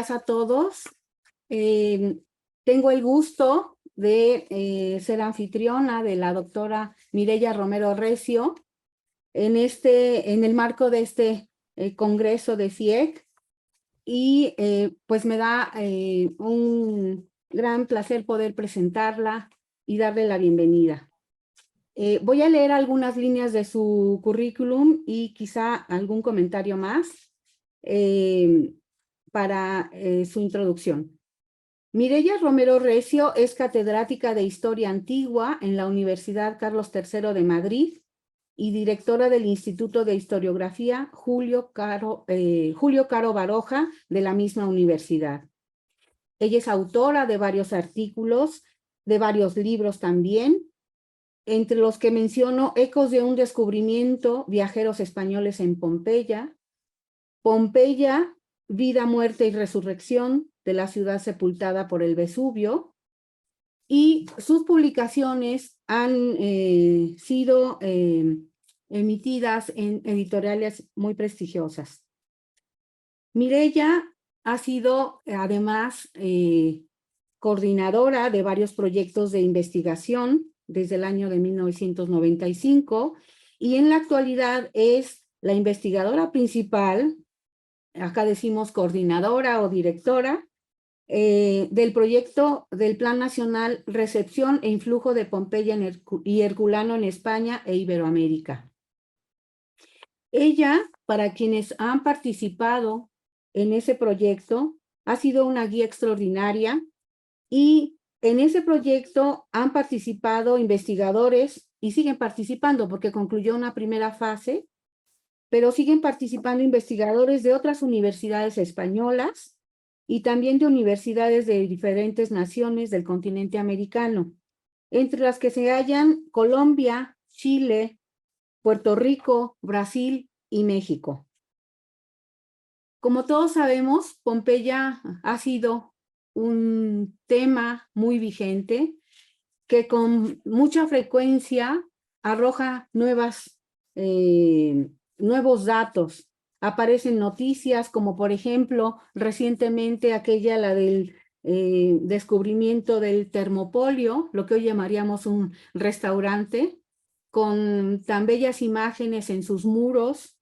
días a todos. Tengo el gusto de ser anfitriona de la doctora Mireya Romero Recio en el marco de este congreso de CIEC, y pues me da un gran placer poder presentarla y darle la bienvenida. Voy a leer algunas líneas de su currículum y quizá algún comentario más para su introducción. Mireya Romero Recio es catedrática de Historia Antigua en la Universidad Carlos III de Madrid y directora del Instituto de Historiografía Julio Caro Baroja de la misma universidad. Ella es autora de varios artículos, de varios libros también, entre los que menciono Ecos de un descubrimiento, viajeros españoles en Pompeya, Pompeya, vida, muerte y resurrección de la ciudad sepultada por el Vesubio, y sus publicaciones han sido emitidas en editoriales muy prestigiosas. Mireya ha sido además coordinadora de varios proyectos de investigación desde el año de 1995 y en la actualidad es la investigadora principal, acá decimos coordinadora o directora, del proyecto del Plan Nacional Recepción e Influjo de Pompeya y Herculano en España e Iberoamérica. Ella, para quienes han participado en ese proyecto, ha sido una guía extraordinaria, y en ese proyecto han participado investigadores y siguen participando porque concluyó una primera fase, pero siguen participando investigadores de otras universidades españolas y también de universidades de diferentes naciones del continente americano, entre las que se hallan Colombia, Chile, Puerto Rico, Brasil y México. Como todos sabemos, Pompeya ha sido un tema muy vigente que con mucha frecuencia arroja nuevos datos. Aparecen noticias como, por ejemplo, recientemente la del descubrimiento del Termopolio, lo que hoy llamaríamos un restaurante, con tan bellas imágenes en sus muros,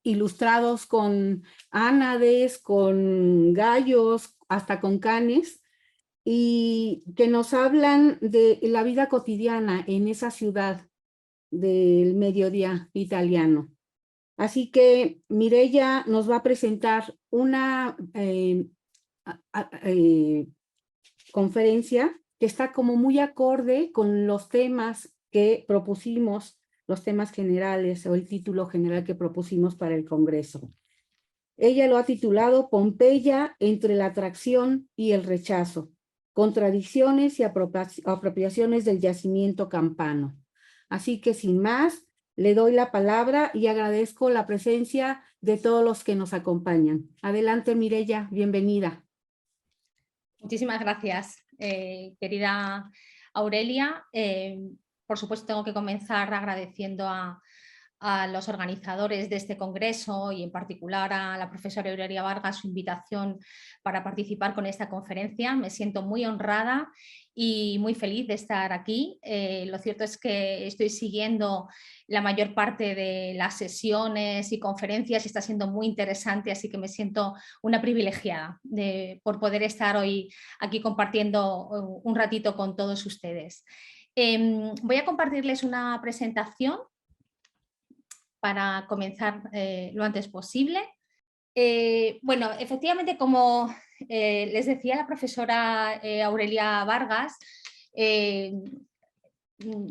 ilustrados con ánades, con gallos, hasta con canes, y que nos hablan de la vida cotidiana en esa ciudad del mediodía italiano. Así que Mireya nos va a presentar una conferencia que está como muy acorde con los temas que propusimos, los temas generales o el título general que propusimos para el Congreso. Ella lo ha titulado Pompeya entre la atracción y el rechazo, contradicciones y apropiaciones del yacimiento campano. Así que sin más, le doy la palabra y agradezco la presencia de todos los que nos acompañan. Adelante, Mireya, bienvenida. Muchísimas gracias, querida Aurelia. Por supuesto, tengo que comenzar agradeciendo a los organizadores de este congreso y en particular a la profesora Aurelia Vargas su invitación para participar con esta conferencia. Me siento muy honrada y muy feliz de estar aquí. Lo cierto es que estoy siguiendo la mayor parte de las sesiones y conferencias y está siendo muy interesante, así que me siento una privilegiada por poder estar hoy aquí compartiendo un ratito con todos ustedes. Voy a compartirles una presentación para comenzar lo antes posible. Bueno, efectivamente, como les decía la profesora Aurelia Vargas,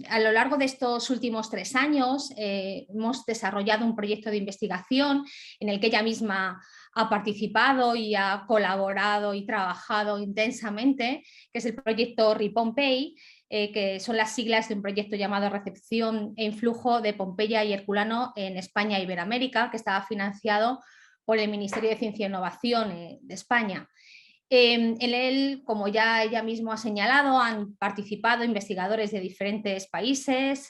a lo largo de estos últimos 3 años hemos desarrollado un proyecto de investigación en el que ella misma ha participado y ha colaborado y trabajado intensamente, que es el proyecto RePompey, que son las siglas de un proyecto llamado Recepción e Influjo de Pompeya y Herculano en España e Iberoamérica, que estaba financiado por el Ministerio de Ciencia e Innovación de España. En él, como ya ella misma ha señalado, han participado investigadores de diferentes países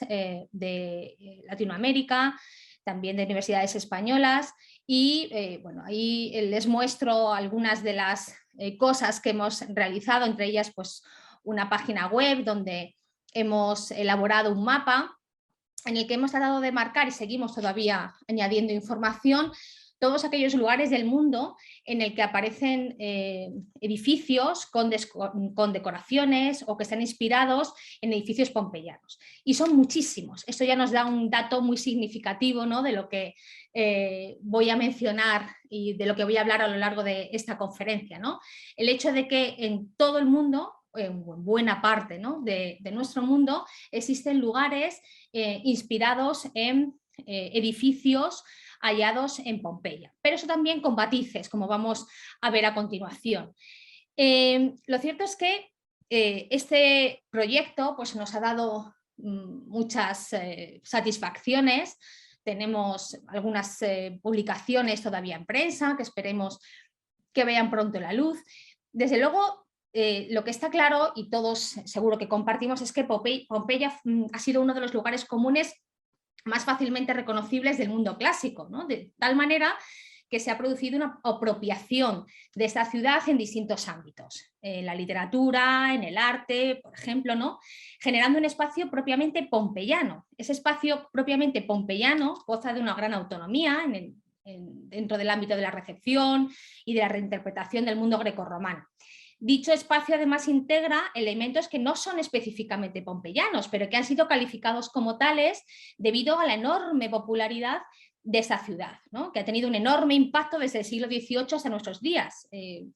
de Latinoamérica, también de universidades españolas, Y bueno, ahí les muestro algunas de las cosas que hemos realizado, entre ellas pues una página web donde hemos elaborado un mapa en el que hemos tratado de marcar, y seguimos todavía añadiendo información, todos aquellos lugares del mundo en el que aparecen edificios con decoraciones o que están inspirados en edificios pompeyanos. Y son muchísimos. Esto ya nos da un dato muy significativo, ¿no?, de lo que voy a mencionar y de lo que voy a hablar a lo largo de esta conferencia, ¿no? El hecho de que en todo el mundo, en buena parte, ¿no?, de nuestro mundo, existen lugares inspirados en edificios hallados en Pompeya, pero eso también con matices, como vamos a ver a continuación. Lo cierto es que este proyecto pues, nos ha dado muchas satisfacciones. Tenemos algunas publicaciones todavía en prensa que esperemos que vean pronto la luz. Desde luego, lo que está claro, y todos seguro que compartimos, es que Pompeya ha sido uno de los lugares comunes más fácilmente reconocibles del mundo clásico, ¿no? De tal manera que se ha producido una apropiación de esta ciudad en distintos ámbitos, en la literatura, en el arte, por ejemplo, ¿no?, generando un espacio propiamente pompeyano. Ese espacio propiamente pompeyano goza de una gran autonomía dentro del ámbito de la recepción y de la reinterpretación del mundo grecorromano. Dicho espacio además integra elementos que no son específicamente pompeyanos, pero que han sido calificados como tales debido a la enorme popularidad de esa ciudad, ¿no?, que ha tenido un enorme impacto desde el siglo XVIII hasta nuestros días.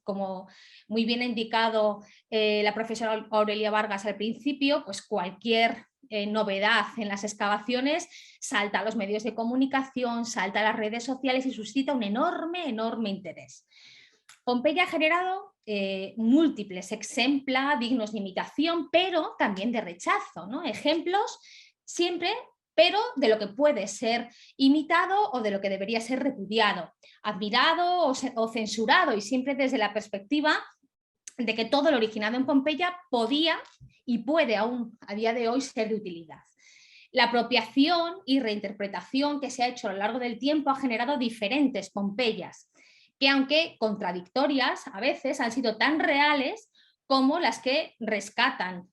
Como muy bien ha indicado la profesora Aurelia Vargas al principio, pues cualquier novedad en las excavaciones salta a los medios de comunicación, salta a las redes sociales y suscita un enorme interés. Pompeya ha generado múltiples ejemplos dignos de imitación, pero también de rechazo, ¿no? Ejemplos siempre, pero de lo que puede ser imitado o de lo que debería ser repudiado, admirado o censurado, y siempre desde la perspectiva de que todo lo originado en Pompeya podía y puede aún a día de hoy ser de utilidad. La apropiación y reinterpretación que se ha hecho a lo largo del tiempo ha generado diferentes Pompeyas, que aunque contradictorias a veces han sido tan reales como las que rescatan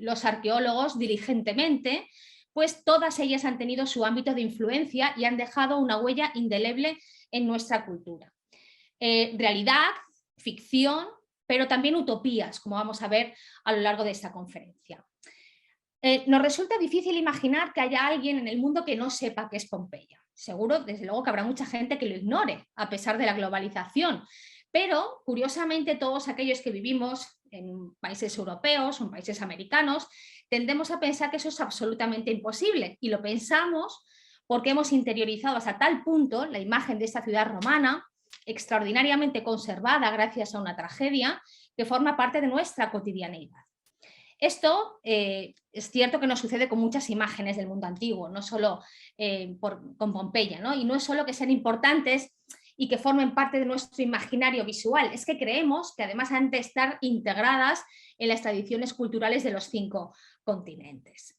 los arqueólogos diligentemente, pues todas ellas han tenido su ámbito de influencia y han dejado una huella indeleble en nuestra cultura. Realidad, ficción, pero también utopías, como vamos a ver a lo largo de esta conferencia. Nos resulta difícil imaginar que haya alguien en el mundo que no sepa qué es Pompeya. Seguro, desde luego, que habrá mucha gente que lo ignore, a pesar de la globalización. Pero, curiosamente, todos aquellos que vivimos en países europeos o en países americanos, tendemos a pensar que eso es absolutamente imposible. Y lo pensamos porque hemos interiorizado hasta tal punto la imagen de esta ciudad romana, extraordinariamente conservada gracias a una tragedia, que forma parte de nuestra cotidianeidad. Esto es cierto que nos sucede con muchas imágenes del mundo antiguo, no solo con Pompeya, ¿no? Y no es solo que sean importantes y que formen parte de nuestro imaginario visual, es que creemos que además han de estar integradas en las tradiciones culturales de los 5 continentes.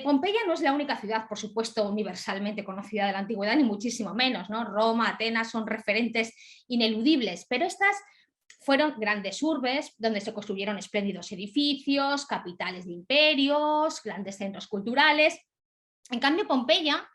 Pompeya no es la única ciudad, por supuesto, universalmente conocida de la antigüedad, ni muchísimo menos, ¿no? Roma, Atenas son referentes ineludibles, pero estas fueron grandes urbes donde se construyeron espléndidos edificios, capitales de imperios, grandes centros culturales. En cambio, Pompeya,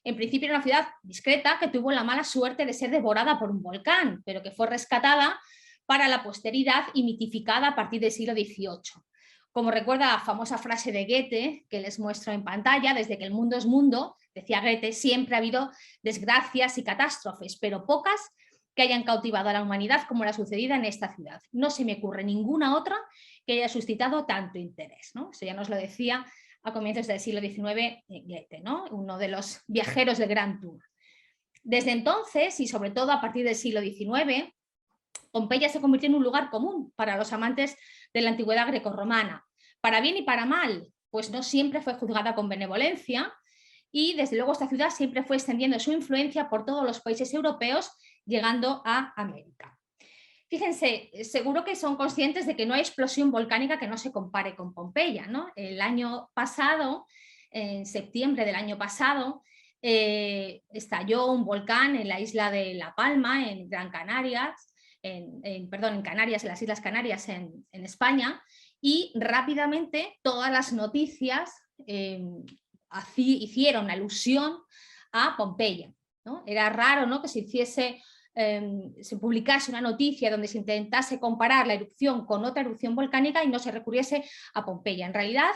en principio, era una ciudad discreta que tuvo la mala suerte de ser devorada por un volcán, pero que fue rescatada para la posteridad y mitificada a partir del siglo XVIII. Como recuerda la famosa frase de Goethe, que les muestro en pantalla: desde que el mundo es mundo, decía Goethe, siempre ha habido desgracias y catástrofes, pero pocas que hayan cautivado a la humanidad como la sucedida en esta ciudad. No se me ocurre ninguna otra que haya suscitado tanto interés, ¿no? Eso ya nos lo decía a comienzos del siglo XIX Goethe, ¿no?, uno de los viajeros del Gran Tour. Desde entonces, y sobre todo a partir del siglo XIX, Pompeya se convirtió en un lugar común para los amantes de la antigüedad grecorromana. Para bien y para mal, pues no siempre fue juzgada con benevolencia, y desde luego esta ciudad siempre fue extendiendo su influencia por todos los países europeos, llegando a América. Fíjense, seguro que son conscientes de que no hay explosión volcánica que no se compare con Pompeya, ¿no? El año pasado, en septiembre del año pasado, estalló un volcán en la isla de La Palma, en Gran Canarias, perdón, en Canarias, en las Islas Canarias, en España, y rápidamente todas las noticias hicieron alusión a Pompeya, ¿no? Era raro, ¿no?, que se publicase una noticia donde se intentase comparar la erupción con otra erupción volcánica y no se recurriese a Pompeya. En realidad,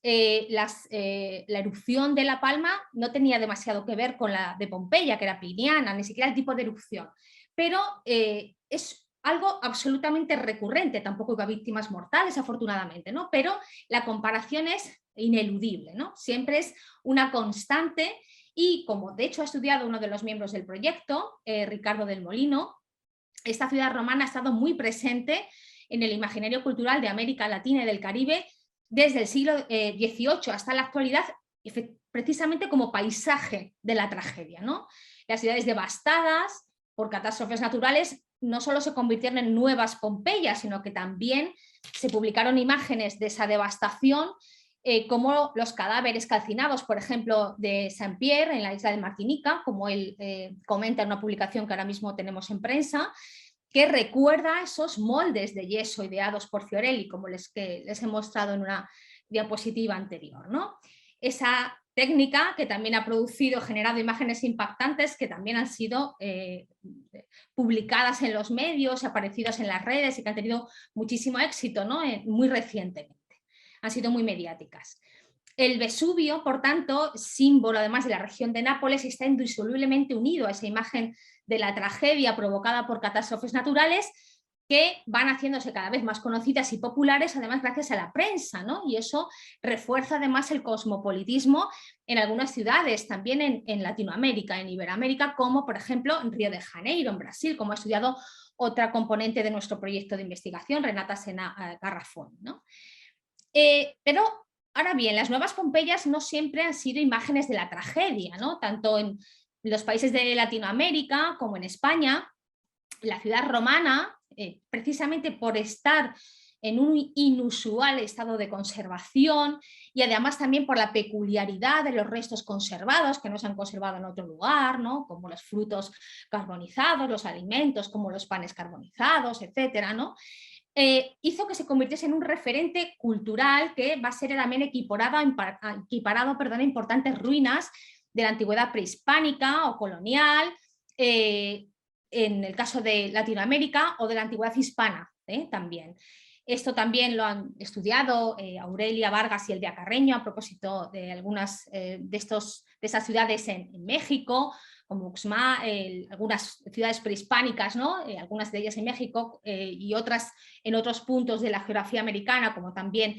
la erupción de La Palma no tenía demasiado que ver con la de Pompeya, que era pliniana, ni siquiera el tipo de erupción, pero es algo absolutamente recurrente. Tampoco hubo víctimas mortales, afortunadamente, ¿no? Pero la comparación es ineludible, ¿no? Siempre es una constante, y como de hecho ha estudiado uno de los miembros del proyecto, Ricardo del Molino, esta ciudad romana ha estado muy presente en el imaginario cultural de América Latina y del Caribe desde el siglo XVIII hasta la actualidad, precisamente como paisaje de la tragedia, ¿no? Las ciudades devastadas por catástrofes naturales no solo se convirtieron en nuevas Pompeyas, sino que también se publicaron imágenes de esa devastación, como los cadáveres calcinados, por ejemplo, de Saint-Pierre en la isla de Martinica, como él comenta en una publicación que ahora mismo tenemos en prensa, que recuerda esos moldes de yeso ideados por Fiorelli, como les he mostrado en una diapositiva anterior, ¿no? Esa técnica que también ha generado imágenes impactantes que también han sido publicadas en los medios, aparecidas en las redes y que han tenido muchísimo éxito, ¿no? Muy recientemente. Han sido muy mediáticas. El Vesubio, por tanto, símbolo además de la región de Nápoles, está indisolublemente unido a esa imagen de la tragedia provocada por catástrofes naturales, que van haciéndose cada vez más conocidas y populares, además gracias a la prensa, ¿no? Y eso refuerza además el cosmopolitismo en algunas ciudades, también en Latinoamérica, en Iberoamérica, como por ejemplo en Río de Janeiro, en Brasil, como ha estudiado otra componente de nuestro proyecto de investigación, Renata Sena Garrafón, ¿no? Pero ahora bien, las nuevas Pompeyas no siempre han sido imágenes de la tragedia, ¿no? Tanto en los países de Latinoamérica como en España, la ciudad romana, precisamente por estar en un inusual estado de conservación y además también por la peculiaridad de los restos conservados que no se han conservado en otro lugar, ¿no? Como los frutos carbonizados, los alimentos como los panes carbonizados, etcétera, ¿no? Hizo que se convirtiese en un referente cultural que va a ser también equiparado a importantes ruinas de la antigüedad prehispánica o colonial, en el caso de Latinoamérica, o de la antigüedad hispana también. Esto también lo han estudiado Aurelia Vargas y Elvia Carreño a propósito de algunas de esas ciudades en México, como Uxmal, algunas ciudades prehispánicas, ¿no? Algunas de ellas en México y otras en otros puntos de la geografía americana, como también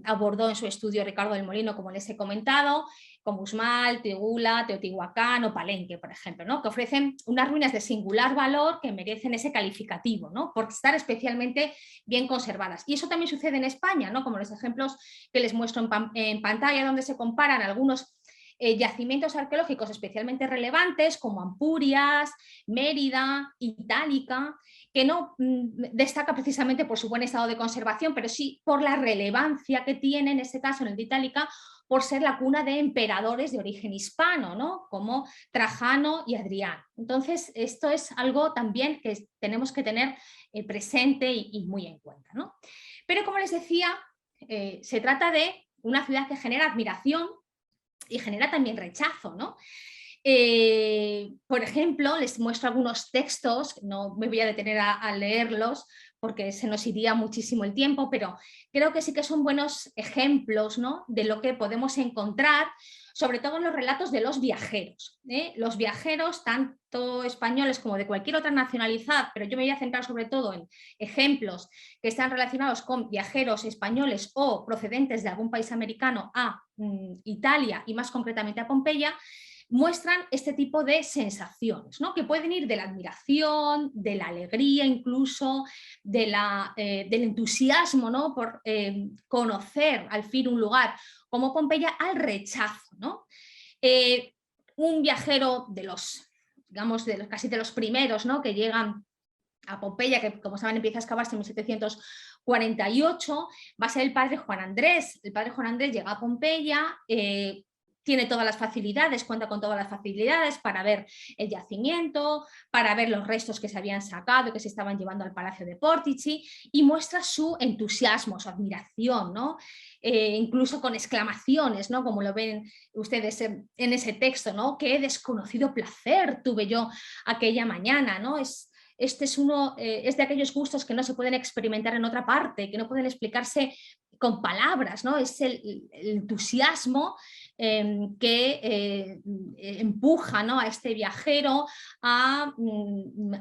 abordó en su estudio Ricardo del Molino, como les he comentado, como Uxmal, Tegula, Teotihuacán o Palenque, por ejemplo, ¿no? Que ofrecen unas ruinas de singular valor que merecen ese calificativo, ¿no? Por estar especialmente bien conservadas. Y eso también sucede en España, ¿no? Como los ejemplos que les muestro en pantalla, donde se comparan algunos yacimientos arqueológicos especialmente relevantes como Ampurias, Mérida, Itálica, que no destaca precisamente por su buen estado de conservación, pero sí por la relevancia que tiene en este caso en el de Itálica, por ser la cuna de emperadores de origen hispano, ¿no? Como Trajano y Adriano. Entonces, esto es algo también que tenemos que tener presente y muy en cuenta, ¿no? Pero como les decía, se trata de una ciudad que genera admiración y genera también rechazo, ¿no? Por ejemplo, les muestro algunos textos, no me voy a detener a leerlos porque se nos iría muchísimo el tiempo, pero creo que sí que son buenos ejemplos, ¿no? De lo que podemos encontrar, sobre todo en los relatos de los viajeros. Los viajeros, tanto españoles como de cualquier otra nacionalidad, pero yo me voy a centrar sobre todo en ejemplos que están relacionados con viajeros españoles o procedentes de algún país americano a Italia y más concretamente a Pompeya, muestran este tipo de sensaciones, ¿no? Que pueden ir de la admiración, de la alegría incluso, del entusiasmo, ¿no? Por conocer al fin un lugar como Pompeya, al rechazo, ¿no? Un viajero de los, digamos, casi de los primeros, ¿no? Que llegan a Pompeya, que como saben empieza a excavarse en 1748, va a ser el padre Juan Andrés. El padre Juan Andrés llega a Pompeya, tiene todas las facilidades, cuenta con todas las facilidades para ver el yacimiento, para ver los restos que se habían sacado, que se estaban llevando al Palacio de Portici, y muestra su entusiasmo, su admiración, ¿no? Incluso con exclamaciones, ¿no? Como lo ven ustedes en ese texto, ¿no? Qué desconocido placer tuve yo aquella mañana, ¿no? Este es de aquellos gustos que no se pueden experimentar en otra parte, que no pueden explicarse con palabras, ¿no? Es el entusiasmo que empuja, ¿no?, a este viajero a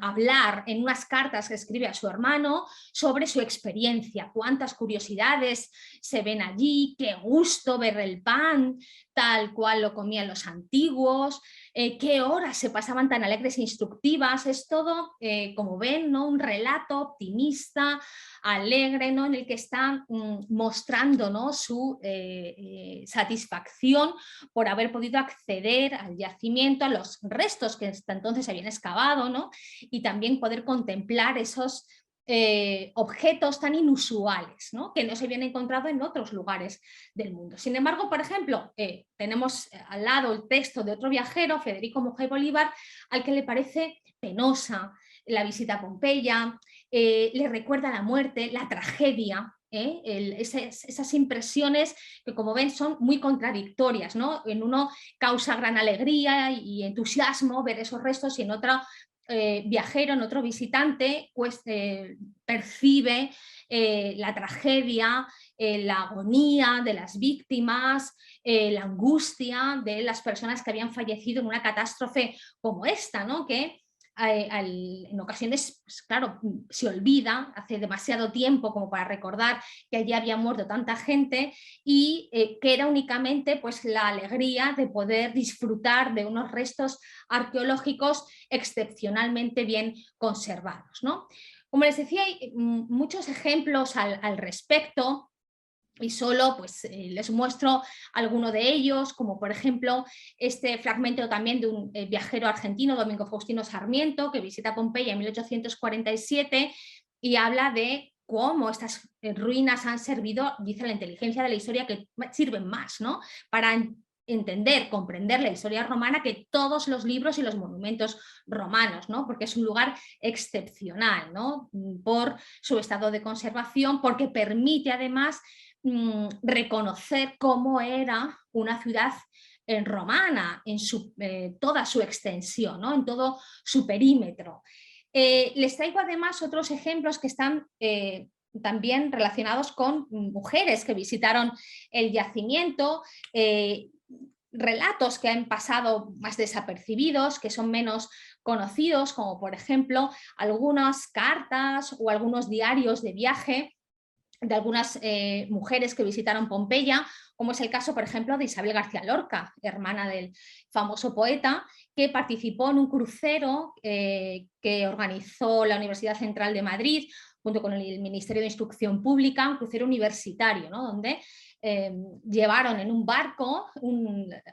hablar en unas cartas que escribe a su hermano sobre su experiencia, cuántas curiosidades se ven allí, qué gusto ver el pan tal cual lo comían los antiguos, qué horas se pasaban tan alegres e instructivas. Es todo, como ven, ¿no?, un relato optimista, alegre, ¿no?, en el que está mostrando, ¿no?, su satisfacción por haber podido acceder al yacimiento, a los restos que hasta entonces se habían excavado, ¿no?, y también poder contemplar esos objetos tan inusuales, ¿no?, que no se habían encontrado en otros lugares del mundo. Sin embargo, por ejemplo, tenemos al lado el texto de otro viajero, Federico Mujer Bolívar, al que le parece penosa la visita a Pompeya, le recuerda la muerte, la tragedia, esas impresiones que, como ven, son muy contradictorias, ¿no? En uno causa gran alegría y entusiasmo ver esos restos, y en otro viajero, en otro visitante, pues percibe la tragedia, la agonía de las víctimas, la angustia de las personas que habían fallecido en una catástrofe como esta, ¿no?, que en ocasiones, pues, claro, se olvida, hace demasiado tiempo como para recordar que allí había muerto tanta gente, y queda únicamente, pues, la alegría de poder disfrutar de unos restos arqueológicos excepcionalmente bien conservados, ¿no? Como les decía, hay muchos ejemplos al respecto, y solo pues les muestro alguno de ellos, como por ejemplo este fragmento también de un viajero argentino, Domingo Faustino Sarmiento, que visita Pompeya en 1847 y habla de cómo estas ruinas han servido, dice la inteligencia de la historia, que sirven más, ¿no?, para entender, comprender la historia romana, que todos los libros y los monumentos romanos, ¿no?, porque es un lugar excepcional, ¿no?, por su estado de conservación, porque permite además reconocer cómo era una ciudad romana en toda su extensión, ¿no?, en todo su perímetro. Les traigo además otros ejemplos que están también relacionados con mujeres que visitaron el yacimiento, relatos que han pasado más desapercibidos, que son menos conocidos, como por ejemplo algunas cartas o algunos diarios de viaje de algunas mujeres que visitaron Pompeya, como es el caso, por ejemplo, de Isabel García Lorca, hermana del famoso poeta, que participó en un crucero que organizó la Universidad Central de Madrid junto con el Ministerio de Instrucción Pública, un crucero universitario, ¿no?, donde llevaron en un barco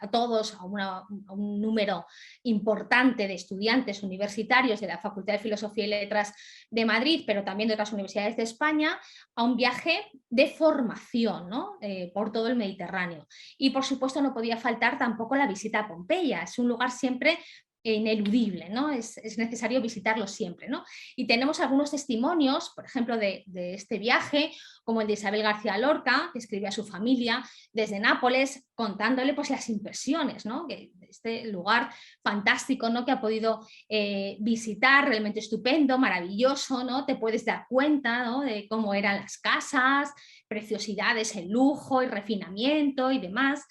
a todos, a un número importante de estudiantes universitarios de la Facultad de Filosofía y Letras de Madrid, pero también de otras universidades de España, a un viaje de formación, ¿no?, por todo el Mediterráneo. Y por supuesto no podía faltar tampoco la visita a Pompeya, es un lugar siempre ineludible, ¿no?, es necesario visitarlo siempre, ¿no? Y tenemos algunos testimonios, por ejemplo, de este viaje, como el de Isabel García Lorca, que escribe a su familia desde Nápoles, contándole pues las impresiones, ¿no?, de este lugar fantástico, ¿no?, que ha podido visitar, realmente estupendo, maravilloso, ¿no? Te puedes dar cuenta, ¿no?, de cómo eran las casas, preciosidades, el lujo y refinamiento y demás.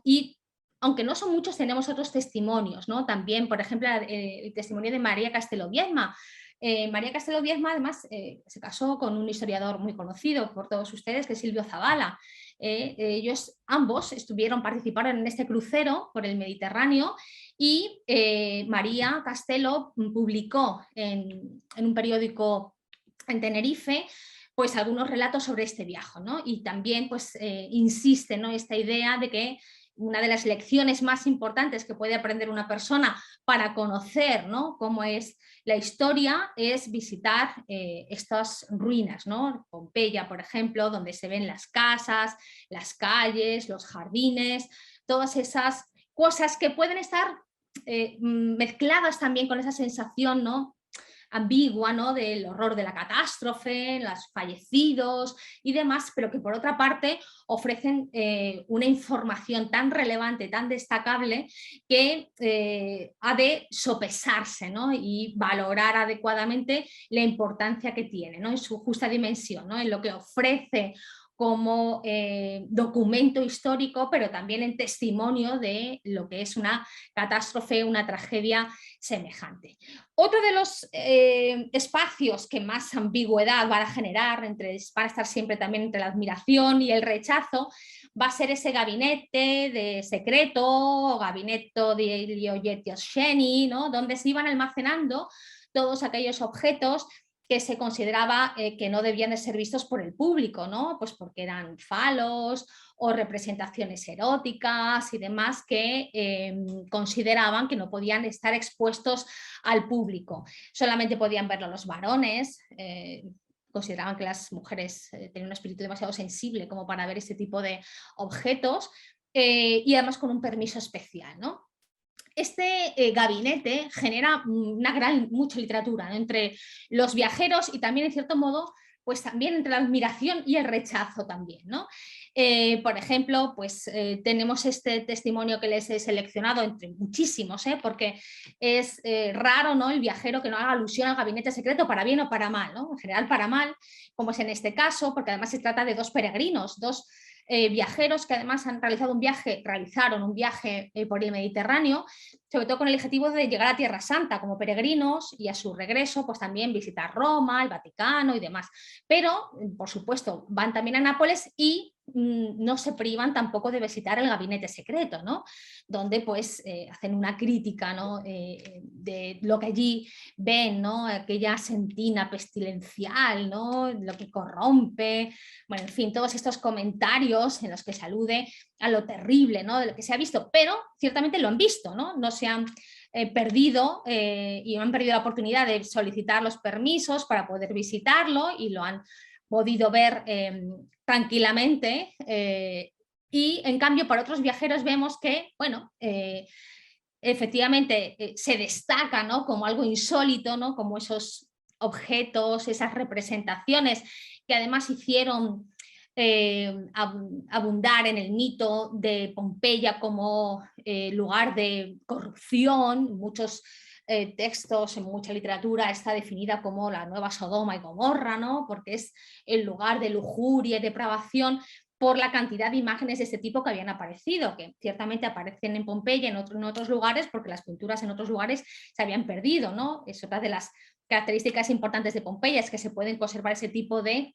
Y aunque no son muchos, tenemos otros testimonios, ¿no? También, por ejemplo, el testimonio de María Castelo Viedma. María Castelo Viedma, además, se casó con un historiador muy conocido por todos ustedes, que es Silvio Zavala. Ellos ambos participaron en este crucero por el Mediterráneo, y María Castelo publicó en un periódico en Tenerife pues algunos relatos sobre este viaje, ¿no? Y también pues insiste, ¿no?, esta idea de que una de las lecciones más importantes que puede aprender una persona para conocer, ¿no?, cómo es la historia es visitar estas ruinas, ¿no? Pompeya, por ejemplo, donde se ven las casas, las calles, los jardines, todas esas cosas que pueden estar mezcladas también con esa sensación, ¿no?, ambigua, ¿no?, del horror de la catástrofe, los fallecidos y demás, pero que por otra parte ofrecen una información tan relevante, tan destacable, que ha de sopesarse, ¿no?, y valorar adecuadamente la importancia que tiene, ¿no?, en su justa dimensión, ¿no?, en lo que ofrece como documento histórico, pero también en testimonio de lo que es una catástrofe, una tragedia semejante. Otro de los espacios que más ambigüedad van a generar, van a estar siempre también entre la admiración y el rechazo, va a ser ese gabinete de secreto, gabinete de Yetioshenny, ¿no?, donde se iban almacenando todos aquellos objetos que se consideraba que no debían de ser vistos por el público, ¿no?, pues porque eran falos o representaciones eróticas y demás que consideraban que no podían estar expuestos al público. Solamente podían verlo los varones, consideraban que las mujeres tenían un espíritu demasiado sensible como para ver este tipo de objetos, y además con un permiso especial, ¿no? Este gabinete genera mucha literatura, ¿no?, entre los viajeros y también, en cierto modo, pues también entre la admiración y el rechazo también, ¿no? Por ejemplo, pues tenemos este testimonio que les he seleccionado entre muchísimos, porque es raro, ¿no?, el viajero que no haga alusión al gabinete secreto, para bien o para mal, ¿no? En general para mal, como es en este caso, porque además se trata de dos peregrinos, dos viajeros que además realizaron un viaje por el Mediterráneo, sobre todo con el objetivo de llegar a Tierra Santa como peregrinos y a su regreso pues también visitar Roma, el Vaticano y demás. Pero, por supuesto, van también a Nápoles y no se privan tampoco de visitar el gabinete secreto, ¿no?, donde pues hacen una crítica, ¿no?, de lo que allí ven, ¿no?, aquella sentina pestilencial, ¿no?, lo que corrompe, bueno, en fin, todos estos comentarios en los que se alude a lo terrible, ¿no?, de lo que se ha visto, pero ciertamente lo han visto, ¿no?, no se han perdido y han perdido la oportunidad de solicitar los permisos para poder visitarlo y lo han podido ver tranquilamente, y en cambio para otros viajeros vemos que, bueno, efectivamente se destaca, ¿no?, como algo insólito, ¿no?, como esos objetos, esas representaciones que además hicieron abundar en el mito de Pompeya como lugar de corrupción. Muchos textos, en mucha literatura está definida como la nueva Sodoma y Gomorra, ¿no?, porque es el lugar de lujuria y depravación, por la cantidad de imágenes de este tipo que habían aparecido, que ciertamente aparecen en Pompeya y en otros lugares, porque las pinturas en otros lugares se habían perdido, ¿no? Es otra de las características importantes de Pompeya, es que se pueden conservar ese tipo de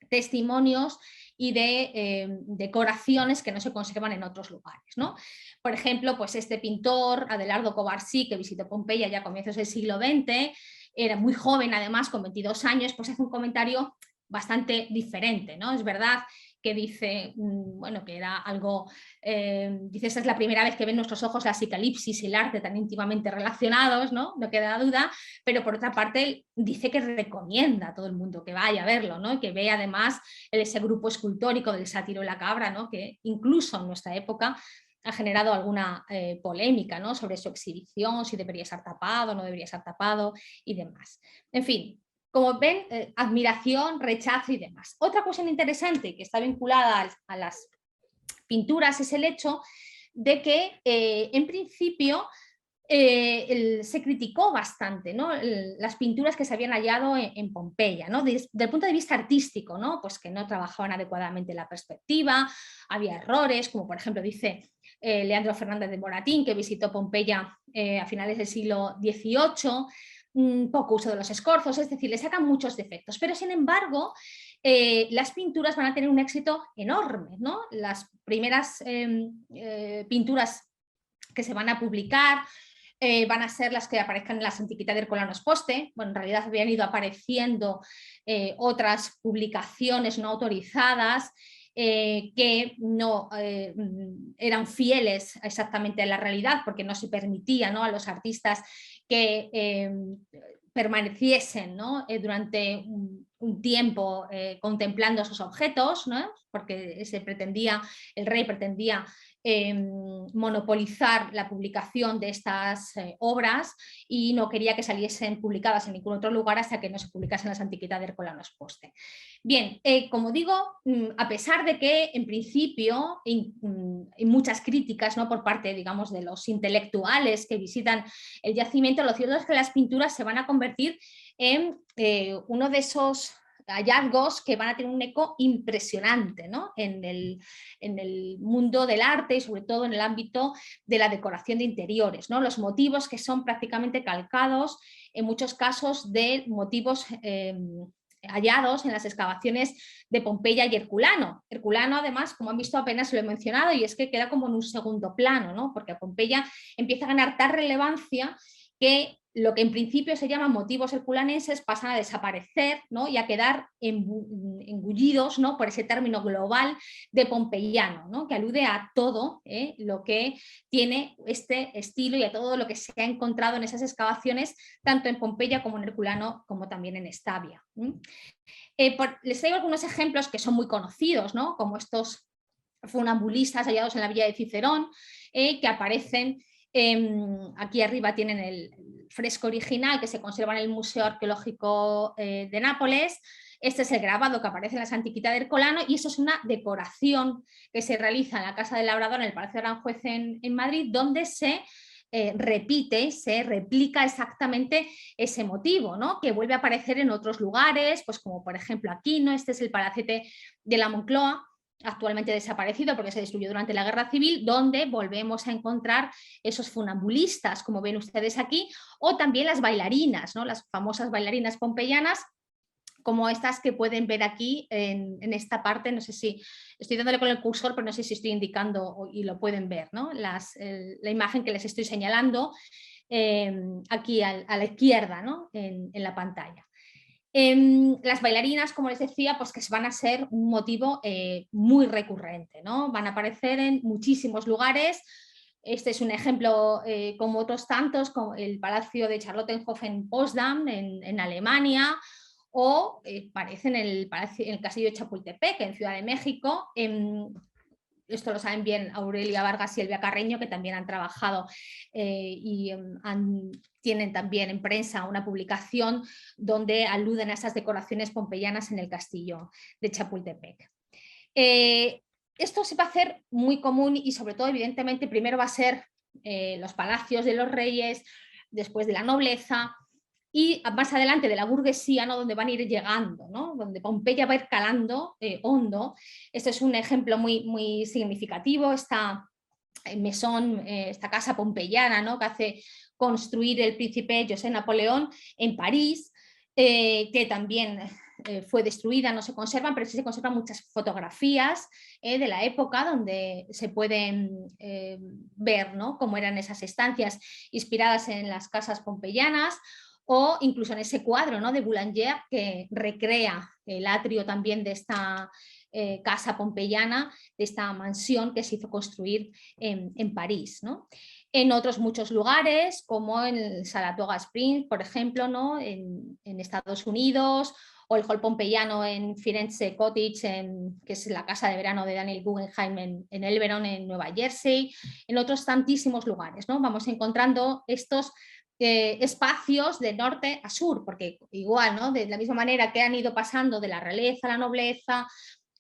testimonios y de decoraciones que no se conservan en otros lugares, ¿no? Por ejemplo, pues este pintor, Adelardo Covarsí, que visitó Pompeya ya a comienzos del siglo XX, era muy joven además, con 22 años, pues hace un comentario bastante diferente, ¿no? Es verdad que dice, bueno, que era algo, dice, esta es la primera vez que ven nuestros ojos la psicalipsis y el arte tan íntimamente relacionados, ¿no? No queda duda, pero por otra parte dice que recomienda a todo el mundo que vaya a verlo, ¿no?, y que vea además ese grupo escultórico del Sátiro y la Cabra, ¿no?, que incluso en nuestra época ha generado alguna polémica, ¿no?, sobre su exhibición, si debería estar tapado, no debería estar tapado y demás. En fin, como ven, admiración, rechazo y demás. Otra cuestión interesante que está vinculada a las pinturas es el hecho de que, en principio, se criticó bastante, ¿no?, las pinturas que se habían hallado en Pompeya, ¿no?, desde el punto de vista artístico, ¿no?, pues que no trabajaban adecuadamente la perspectiva, había errores, como por ejemplo dice Leandro Fernández de Moratín, que visitó Pompeya a finales del siglo XVIII, poco uso de los escorzos, es decir, le sacan muchos defectos, pero sin embargo las pinturas van a tener un éxito enorme, ¿no? Las primeras pinturas que se van a publicar van a ser las que aparezcan en las Antiquità d'Hercolanos Poste. Bueno, en realidad habían ido apareciendo otras publicaciones no autorizadas que no eran fieles exactamente a la realidad, porque no se permitía, ¿no?, a los artistas que permaneciesen, ¿no?, durante un tiempo contemplando esos objetos, ¿no? Porque el rey pretendía monopolizar la publicación de estas obras y no quería que saliesen publicadas en ningún otro lugar hasta que no se publicasen las Antiquitae Herculanos Poste. Bien, como digo, a pesar de que en principio hay muchas críticas, ¿no?, por parte, digamos, de los intelectuales que visitan el yacimiento, lo cierto es que las pinturas se van a convertir en uno de esos hallazgos que van a tener un eco impresionante, ¿no?, en el mundo del arte y sobre todo en el ámbito de la decoración de interiores, ¿no? Los motivos que son prácticamente calcados en muchos casos de motivos hallados en las excavaciones de Pompeya y Herculano. Herculano, además, como han visto, apenas lo he mencionado, y es que queda como en un segundo plano, ¿no?, porque Pompeya empieza a ganar tal relevancia que lo que en principio se llaman motivos herculanenses pasan a desaparecer, ¿no?, y a quedar engullidos, ¿no?, por ese término global de pompeyano, ¿no?, que alude a todo lo que tiene este estilo y a todo lo que se ha encontrado en esas excavaciones, tanto en Pompeya como en Herculano, como también en Estavia. Les traigo algunos ejemplos que son muy conocidos, ¿no?, como estos funambulistas hallados en la villa de Cicerón, que aparecen. Aquí arriba tienen el fresco original que se conserva en el Museo Arqueológico de Nápoles. Este es el grabado que aparece en las Antiquitae de Herculano y eso es una decoración que se realiza en la Casa del Labrador, en el Palacio de Aranjuez en Madrid, donde se replica exactamente ese motivo, ¿no?, que vuelve a aparecer en otros lugares, pues como por ejemplo aquí, ¿no? Este es el Palacete de la Moncloa, actualmente desaparecido porque se destruyó durante la Guerra Civil, donde volvemos a encontrar esos funambulistas, como ven ustedes aquí, o también las bailarinas, ¿no?, las famosas bailarinas pompeyanas, como estas que pueden ver aquí en esta parte. No sé si estoy dándole con el cursor, pero no sé si estoy indicando y lo pueden ver, ¿no?, la imagen que les estoy señalando aquí a la izquierda, ¿no?, en la pantalla. Las bailarinas, como les decía, pues que van a ser un motivo muy recurrente, ¿no?, van a aparecer en muchísimos lugares. Este es un ejemplo, como otros tantos, como el Palacio de Charlottenhof en Potsdam, en Alemania, o aparece en el Castillo de Chapultepec, en Ciudad de México. Esto lo saben bien Aurelia Vargas y Elvia Carreño, que también han trabajado y tienen también en prensa una publicación donde aluden a esas decoraciones pompeyanas en el castillo de Chapultepec. Esto se va a hacer muy común y sobre todo, evidentemente, primero va a ser los palacios de los reyes, después de la nobleza y más adelante de la burguesía, ¿no?, donde van a ir llegando, ¿no?, donde Pompeya va a ir calando hondo. Este es un ejemplo muy, muy significativo, esta mesón, esta casa pompeyana, ¿no?, que hace construir el príncipe José Napoleón en París, que también fue destruida, no se conservan, pero sí se conservan muchas fotografías de la época donde se pueden ver, ¿no?, cómo eran esas estancias inspiradas en las casas pompeyanas, o incluso en ese cuadro, ¿no?, de Boulanger, que recrea el atrio también de esta casa pompeyana, de esta mansión que se hizo construir en París, ¿no? En otros muchos lugares, como en el Saratoga Springs, por ejemplo, ¿no?, en Estados Unidos, o el Hall Pompeyano en Firenze Cottage, que es la casa de verano de Daniel Guggenheim en Elberon, en Nueva Jersey, en otros tantísimos lugares, ¿no? Vamos encontrando estos espacios de norte a sur, porque igual, ¿no?, de la misma manera que han ido pasando de la realeza a la nobleza,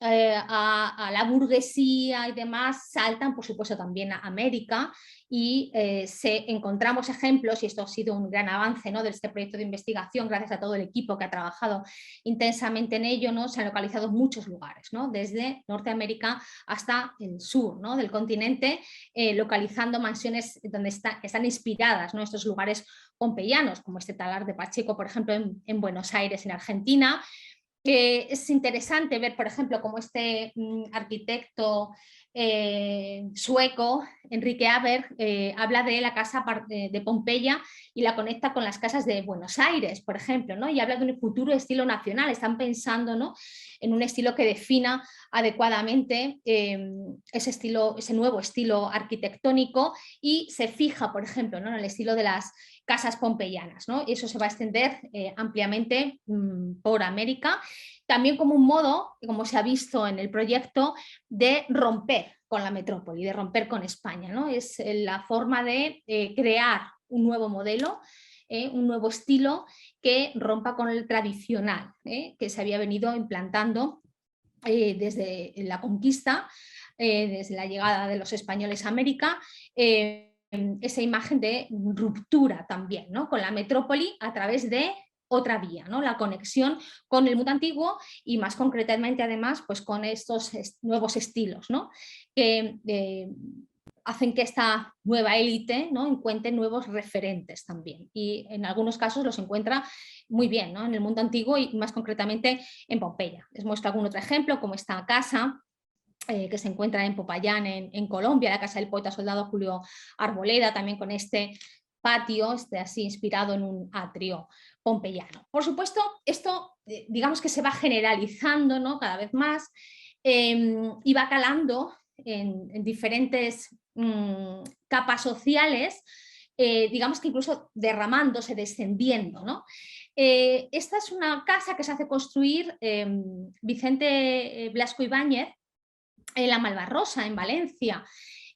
a la burguesía y demás, saltan por supuesto también a América y encontramos ejemplos, y esto ha sido un gran avance, ¿no?, de este proyecto de investigación, gracias a todo el equipo que ha trabajado intensamente en ello, ¿no? Se han localizado muchos lugares, ¿no?, desde Norteamérica hasta el sur, ¿no?, del continente, localizando mansiones donde están inspiradas, ¿no?, estos lugares pompeyanos, como este talar de Pacheco, por ejemplo, en Buenos Aires, en Argentina. Es interesante ver, por ejemplo, cómo este arquitecto sueco, Enrique Aberg, habla de la casa de Pompeya y la conecta con las casas de Buenos Aires, por ejemplo, ¿no? Y habla de un futuro estilo nacional. Están pensando, ¿no?, en un estilo que defina adecuadamente ese nuevo estilo arquitectónico, y se fija, por ejemplo, ¿no?, en el estilo de las casas pompeyanas, ¿no? Y eso se va a extender ampliamente por América, también como un modo, como se ha visto en el proyecto, de romper con la metrópoli, de romper con España, ¿no? Es la forma de crear un nuevo modelo, un nuevo estilo que rompa con el tradicional que se había venido implantando desde la conquista, desde la llegada de los españoles a América, esa imagen de ruptura también, ¿no? Con la metrópoli a través de otra vía, ¿no? La conexión con el mundo antiguo y más concretamente además pues con estos nuevos estilos, ¿no? Que hacen que esta nueva élite, ¿no? encuentre nuevos referentes también, y en algunos casos los encuentra muy bien, ¿no? En el mundo antiguo y más concretamente en Pompeya. Les muestro algún otro ejemplo, como esta casa que se encuentra en Popayán, en Colombia, la casa del poeta soldado Julio Arboleda, también con este patio así inspirado en un atrio pompeyano. Por supuesto, esto digamos que se va generalizando, ¿no? Cada vez más y va calando en diferentes capas sociales, digamos que incluso derramándose, descendiendo, ¿no? Esta es una casa que se hace construir Vicente Blasco Ibáñez en la Malvarrosa, en Valencia,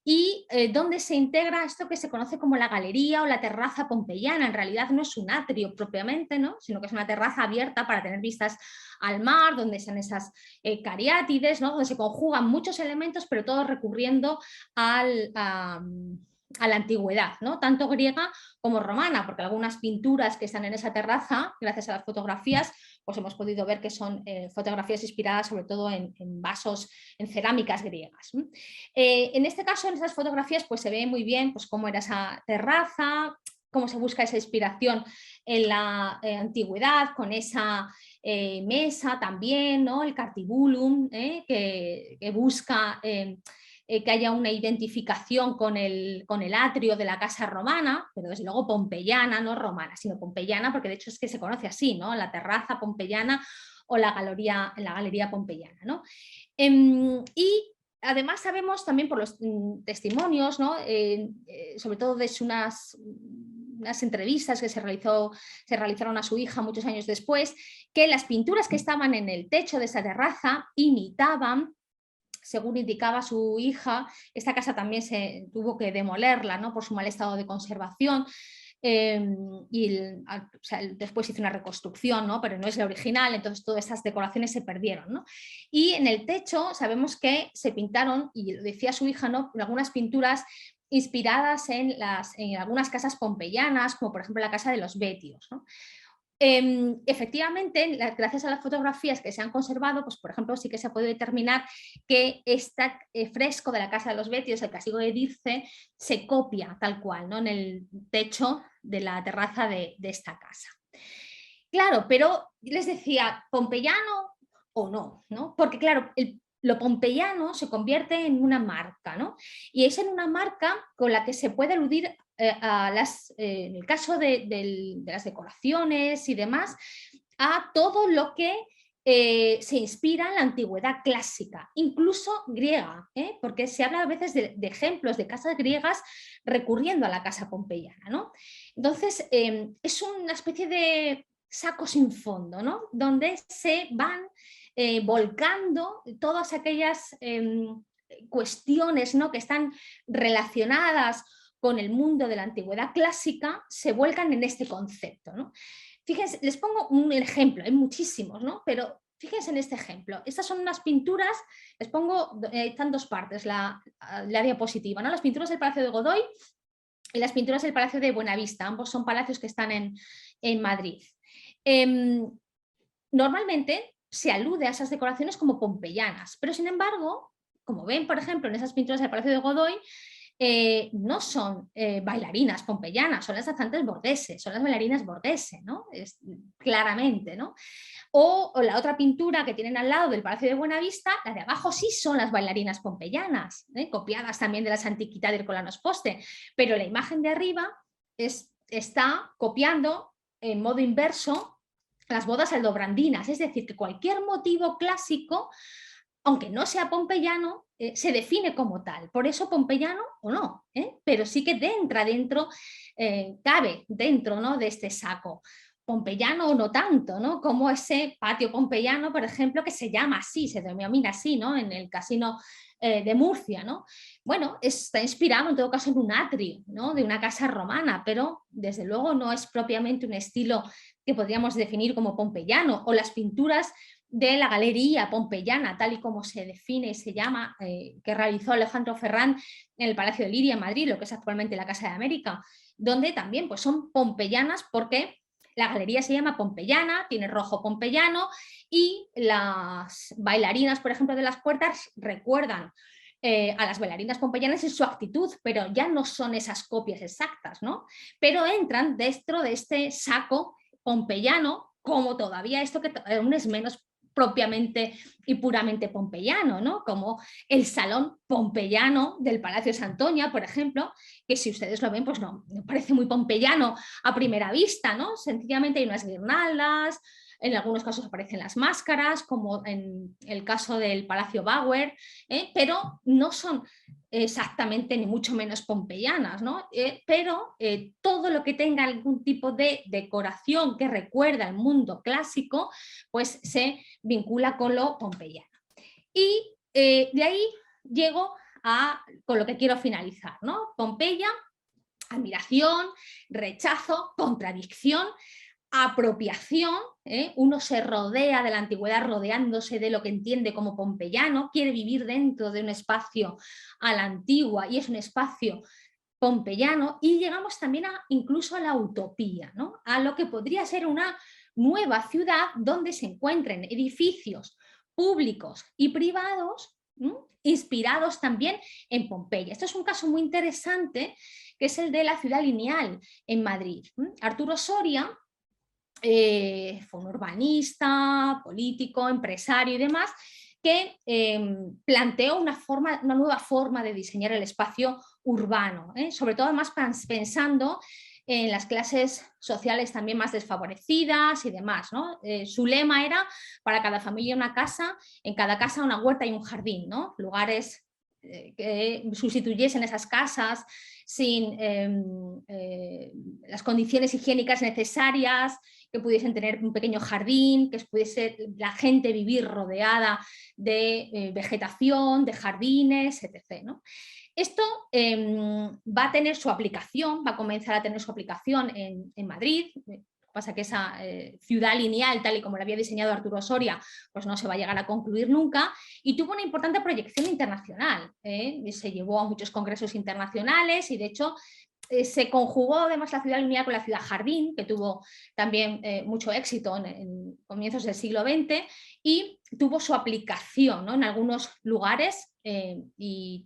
y donde se integra esto que se conoce como la galería o la terraza pompeyana. En realidad no es un atrio propiamente, ¿no? Sino que es una terraza abierta para tener vistas al mar, donde están esas cariátides, ¿no? Donde se conjugan muchos elementos, pero todos recurriendo a la antigüedad, ¿no? Tanto griega como romana, porque algunas pinturas que están en esa terraza, gracias a las fotografías, pues hemos podido ver que son fotografías inspiradas sobre todo en vasos, en cerámicas griegas. En este caso, en esas fotografías, pues se ve muy bien pues, cómo era esa terraza, cómo se busca esa inspiración en la antigüedad, con esa mesa también, ¿no? El cartibulum, que busca que haya una identificación con el atrio de la casa romana, pero desde luego pompeyana, no romana, sino pompeyana, porque de hecho es que se conoce así, ¿no? La terraza pompeyana o la galería pompeyana, ¿no? Y además sabemos también por los testimonios, ¿no? Sobre todo de unas entrevistas que se realizaron a su hija muchos años después, que las pinturas que estaban en el techo de esa terraza imitaban, según indicaba su hija, esta casa también se tuvo que demolerla, ¿no? Por su mal estado de conservación. O sea, después hizo una reconstrucción, ¿no? Pero no es la original, entonces todas estas decoraciones se perdieron, ¿no? Y en el techo sabemos que se pintaron, y lo decía su hija, ¿no? Algunas pinturas inspiradas en algunas casas pompeyanas, como por ejemplo la casa de los Betios, ¿no? Efectivamente, gracias a las fotografías que se han conservado, pues por ejemplo sí que se puede determinar que este fresco de la casa de los Betios, el Castigo de Dirce, se copia tal cual, ¿no? En el techo de la terraza de esta casa. Claro, pero les decía, ¿pompeyano o no? ¿No? Porque claro, lo pompeyano se convierte en una marca, ¿no? Y es en una marca con la que se puede aludir en el caso de las decoraciones y demás, a todo lo que se inspira en la antigüedad clásica, incluso griega, porque se habla a veces de ejemplos de casas griegas recurriendo a la casa pompeyana, ¿no? Entonces, es una especie de saco sin fondo, ¿no? Donde se van volcando todas aquellas cuestiones, ¿no? Que están relacionadas con el mundo de la antigüedad clásica, se vuelcan en este concepto, ¿no? Fíjense, les pongo un ejemplo, hay muchísimos, ¿no? Pero fíjense en este ejemplo. Estas son unas pinturas, les pongo, están dos partes, la diapositiva, ¿no? Las pinturas del Palacio de Godoy y las pinturas del Palacio de Buenavista. Ambos son palacios que están en Madrid. Normalmente se alude a esas decoraciones como pompeyanas, pero sin embargo, como ven, por ejemplo, en esas pinturas del Palacio de Godoy, no son bailarinas pompeyanas, son las danzantes borghese, son las bailarinas borghese, ¿no? Claramente, ¿no? O la otra pintura que tienen al lado del Palacio de Buenavista, la de abajo sí son las bailarinas pompeyanas, copiadas también de las Antiquità del Colanos Poste, pero la imagen de arriba está copiando en modo inverso las bodas aldobrandinas, es decir, que cualquier motivo clásico, aunque no sea pompeyano, se define como tal. Por eso pompeyano o no, pero sí que entra dentro cabe dentro, ¿no?, de este saco. Pompeyano o no tanto, ¿no? Como ese patio pompeyano, por ejemplo, que se llama así, se denomina así, ¿no?, en el casino de Murcia, ¿no? Bueno, está inspirado en todo caso en un atrio, ¿no?, de una casa romana, pero desde luego no es propiamente un estilo que podríamos definir como pompeyano, o las pinturas de la Galería Pompeyana, tal y como se define y se llama, que realizó Alejandro Ferrán en el Palacio de Liria en Madrid, lo que es actualmente la Casa de América, donde también pues, son pompeyanas porque la galería se llama Pompeyana, tiene rojo pompeyano y las bailarinas, por ejemplo, de las puertas recuerdan a las bailarinas pompeyanas en su actitud, pero ya no son esas copias exactas, ¿no? Pero entran dentro de este saco pompeyano, como todavía esto que aún es menos propiamente y puramente pompeyano, ¿no? Como el salón pompeyano del Palacio de Santoña, por ejemplo, que si ustedes lo ven, pues no parece muy pompeyano a primera vista, ¿no? Sencillamente hay unas guirnaldas, en algunos casos aparecen las máscaras, como en el caso del Palacio Bauer, pero no son exactamente ni mucho menos pompeyanas, ¿no? Pero todo lo que tenga algún tipo de decoración que recuerda al mundo clásico, pues se vincula con lo pompeyano. Y de ahí llego con lo que quiero finalizar, ¿no? Pompeya, admiración, rechazo, contradicción, apropiación, uno se rodea de la antigüedad rodeándose de lo que entiende como pompeyano, quiere vivir dentro de un espacio a la antigua y es un espacio pompeyano, y llegamos también incluso a la utopía, ¿no? A lo que podría ser una nueva ciudad donde se encuentren edificios públicos y privados, ¿no?, inspirados también en Pompeya. Esto es un caso muy interesante, que es el de la ciudad lineal en Madrid. Arturo Soria fue un urbanista, político, empresario y demás, que planteó una nueva forma de diseñar el espacio urbano, sobre todo además pensando en las clases sociales también más desfavorecidas y demás, ¿no? Su lema era: para cada familia una casa, en cada casa una huerta y un jardín, ¿no? Lugares que sustituyesen esas casas sin las condiciones higiénicas necesarias, que pudiesen tener un pequeño jardín, que pudiese la gente vivir rodeada de vegetación, de jardines, etc., ¿no? Esto va a tener su aplicación, va a comenzar a tener su aplicación en Madrid. Pasa que esa ciudad lineal, tal y como la había diseñado Arturo Soria, pues no se va a llegar a concluir nunca, y tuvo una importante proyección internacional. Se llevó a muchos congresos internacionales y de hecho se conjugó además la ciudad lineal con la ciudad jardín, que tuvo también mucho éxito en comienzos del siglo XX, y tuvo su aplicación, ¿no?, en algunos lugares y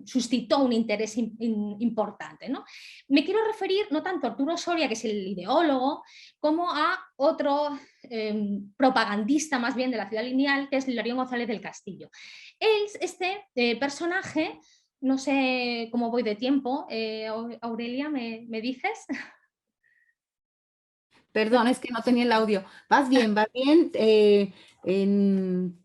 suscitó un interés importante, ¿no? Me quiero referir no tanto a Arturo Soria, que es el ideólogo, como a otro propagandista más bien de la ciudad lineal, que es Hilarión González del Castillo. Este personaje, no sé cómo voy de tiempo, Aurelia, ¿me dices? Perdón, es que no tenía el audio. Vas bien, vas bien.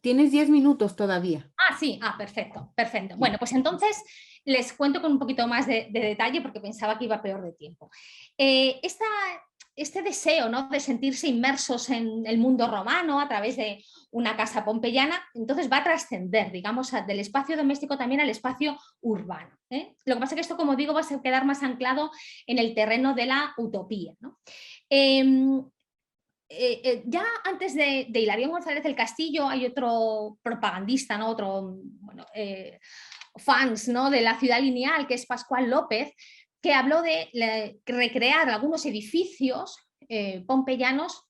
Tienes 10 minutos todavía. Sí, perfecto, perfecto. Bueno, pues entonces les cuento con un poquito más de detalle porque pensaba que iba peor de tiempo. Este deseo, ¿no?, de sentirse inmersos en el mundo romano a través de una casa pompeyana, entonces va a trascender, digamos, del espacio doméstico también al espacio urbano. Lo que pasa es que esto, como digo, va a quedar más anclado en el terreno de la utopía, ¿no? Ya antes de Hilarión González del Castillo hay otro propagandista, ¿no?, otro fans, ¿no?, de la ciudad lineal, que es Pascual López, que habló de recrear algunos edificios pompeyanos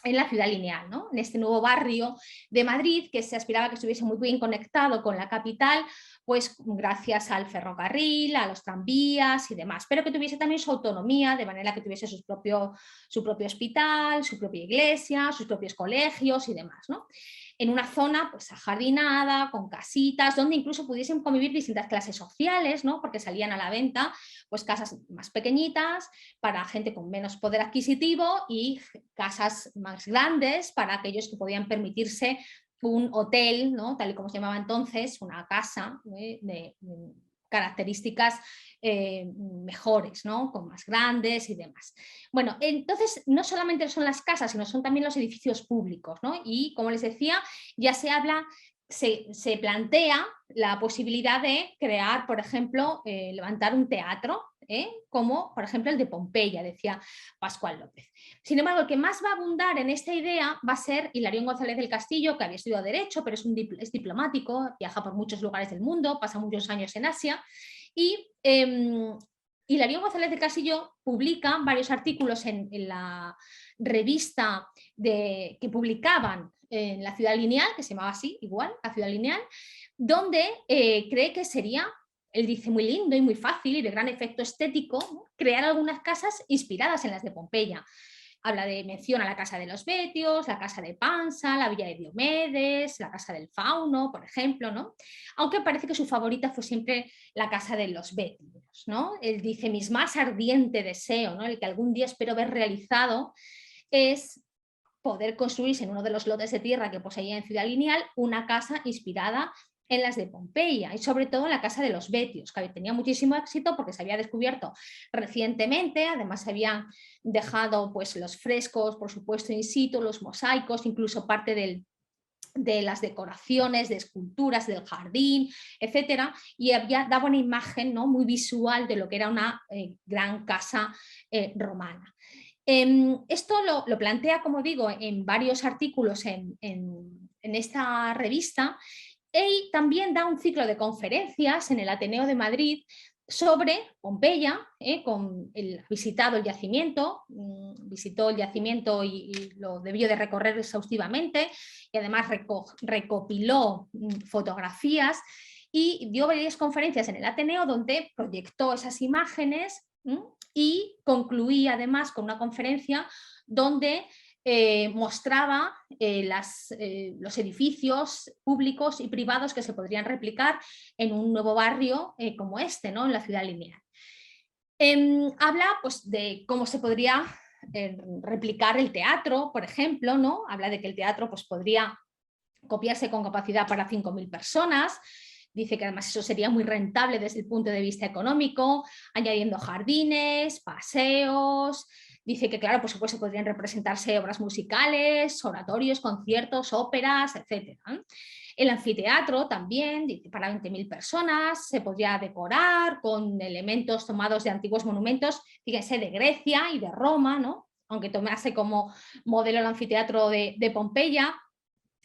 en la ciudad lineal, ¿no?, en este nuevo barrio de Madrid que se aspiraba a que estuviese muy bien conectado con la capital, pues gracias al ferrocarril, a los tranvías y demás, pero que tuviese también su autonomía, de manera que tuviese su propio hospital, su propia iglesia, sus propios colegios y demás, ¿no? En una zona pues ajardinada, con casitas, donde incluso pudiesen convivir distintas clases sociales, ¿no?, porque salían a la venta pues casas más pequeñitas para gente con menos poder adquisitivo y casas más grandes para aquellos que podían permitirse un hotel, ¿no?, tal y como se llamaba entonces, una casa características mejores, ¿no? Con más grandes y demás. Bueno, entonces no solamente son las casas, sino son también los edificios públicos, ¿no? Y como les decía, ya se plantea la posibilidad de crear, por ejemplo, levantar un teatro, como por ejemplo el de Pompeya, decía Pascual López. Sin embargo, el que más va a abundar en esta idea va a ser Hilarión González del Castillo, que había estudiado Derecho, pero es diplomático, viaja por muchos lugares del mundo, pasa muchos años en Asia, y Hilarión González del Castillo publica varios artículos en la revista que publicaban en La Ciudad Lineal, que se llamaba así, igual, La Ciudad Lineal, donde cree que sería, él dice, muy lindo y muy fácil y de gran efecto estético, ¿no?, crear algunas casas inspiradas en las de Pompeya. Menciona la casa de los Betios, la casa de Pansa, la villa de Diomedes, la casa del Fauno, por ejemplo, ¿no? Aunque parece que su favorita fue siempre la casa de los Betios, ¿no? Él dice, mis más ardiente deseo, ¿no?, el que algún día espero ver realizado, es poder construirse en uno de los lotes de tierra que poseía en Ciudad Lineal una casa inspirada en las de Pompeya y sobre todo en la casa de los Betios, que tenía muchísimo éxito porque se había descubierto recientemente, además se habían dejado pues los frescos, por supuesto, in situ, los mosaicos, incluso parte de las decoraciones, de esculturas del jardín, etcétera, y daba una imagen, ¿no?, muy visual de lo que era una gran casa romana. Esto lo plantea, como digo, en varios artículos en esta revista, y también da un ciclo de conferencias en el Ateneo de Madrid sobre Pompeya, visitó el yacimiento y lo debió de recorrer exhaustivamente, y además recopiló fotografías y dio varias conferencias en el Ateneo donde proyectó esas imágenes y concluí además con una conferencia donde mostraba los edificios públicos y privados que se podrían replicar en un nuevo barrio como este, ¿no?, en la Ciudad Lineal. Habla pues, de cómo se podría replicar el teatro, por ejemplo, ¿no? Habla de que el teatro pues, podría copiarse con capacidad para 5.000 personas. Dice que además eso sería muy rentable desde el punto de vista económico, añadiendo jardines, paseos. Dice que, claro, por supuesto, podrían representarse obras musicales, oratorios, conciertos, óperas, etc. El anfiteatro también, dice, para 20.000 personas, se podría decorar con elementos tomados de antiguos monumentos, fíjense, de Grecia y de Roma, ¿no?, aunque tomase como modelo el anfiteatro de Pompeya,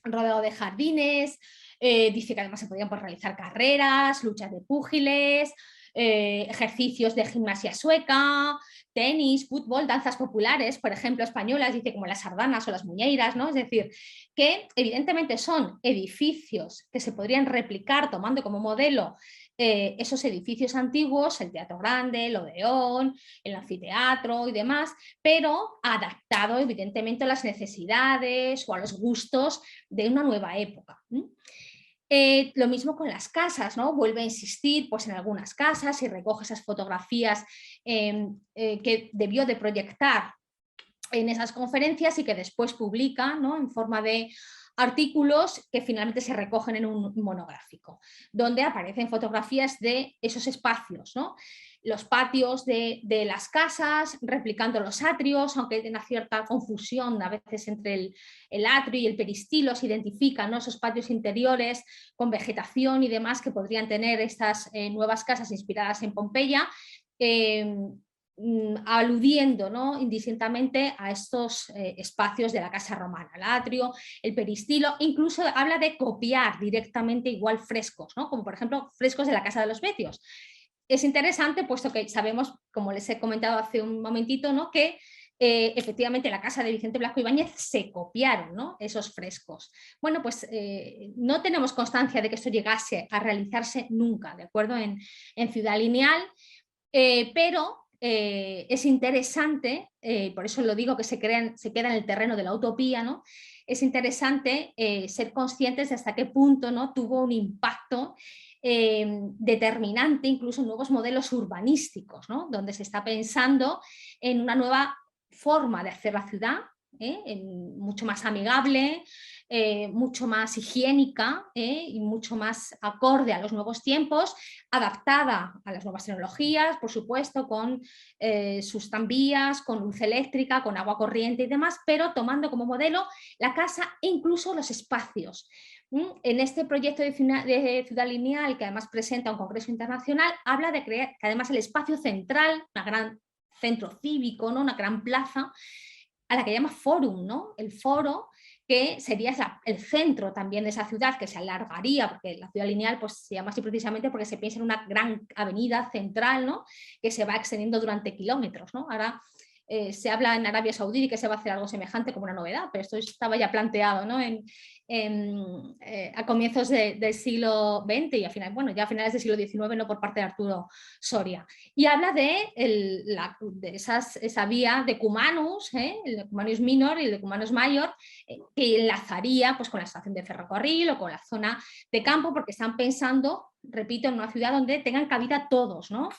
rodeado de jardines. Dice que además se podían realizar carreras, luchas de púgiles, ejercicios de gimnasia sueca, tenis, fútbol, danzas populares, por ejemplo, españolas, dice, como las sardanas o las muñeiras, ¿no? Es decir, que evidentemente son edificios que se podrían replicar tomando como modelo esos edificios antiguos, el Teatro Grande, el Odeón, el anfiteatro y demás, pero adaptado evidentemente a las necesidades o a los gustos de una nueva época. Lo mismo con las casas, ¿no? Vuelve a insistir pues, en algunas casas y recoge esas fotografías que debió de proyectar en esas conferencias y que después publica, ¿no?, en forma de artículos que finalmente se recogen en un monográfico, donde aparecen fotografías de esos espacios, ¿no?, los patios de las casas, replicando los atrios, aunque hay una cierta confusión a veces entre el atrio y el peristilo, se identifican, ¿no?, esos patios interiores con vegetación y demás que podrían tener estas nuevas casas inspiradas en Pompeya, aludiendo, ¿no?, indistintamente a estos espacios de la casa romana, el atrio, el peristilo, incluso habla de copiar directamente igual frescos, ¿no?, como por ejemplo frescos de la casa de los Betios. Es interesante puesto que sabemos, como les he comentado hace un momentito, ¿no?, que efectivamente en la casa de Vicente Blasco Ibáñez se copiaron, ¿no?, esos frescos. Bueno, pues no tenemos constancia de que esto llegase a realizarse nunca, ¿de acuerdo?, en Ciudad Lineal, pero es interesante, por eso lo digo que se queda en el terreno de la utopía, ¿no?, es interesante ser conscientes de hasta qué punto, ¿no?, tuvo un impacto determinante, incluso en nuevos modelos urbanísticos, ¿no?, donde se está pensando en una nueva forma de hacer la ciudad, mucho más amigable, mucho más higiénica y mucho más acorde a los nuevos tiempos, adaptada a las nuevas tecnologías, por supuesto, con sus tranvías, con luz eléctrica, con agua corriente y demás, pero tomando como modelo la casa e incluso los espacios. En este proyecto de ciudad lineal, que además presenta un congreso internacional, habla de crear que además el espacio central, un gran centro cívico, ¿no? Una gran plaza, a la que llama Fórum, ¿no? El foro, que sería el centro también de esa ciudad, que se alargaría, porque la ciudad lineal pues, se llama así precisamente porque se piensa en una gran avenida central, ¿no? Que se va extendiendo durante kilómetros, ¿no? Ahora se habla en Arabia Saudí que se va a hacer algo semejante como una novedad, pero esto estaba ya planteado, ¿no? A comienzos del siglo XX y ya a finales del siglo XIX, no, por parte de Arturo Soria. Y habla de esa vía de Cumanus, el de Cumanus Minor y el de Cumanus Mayor, que enlazaría pues, con la estación de ferrocarril o con la zona de campo, porque están pensando, repito, en una ciudad donde tengan cabida todos, ¿no?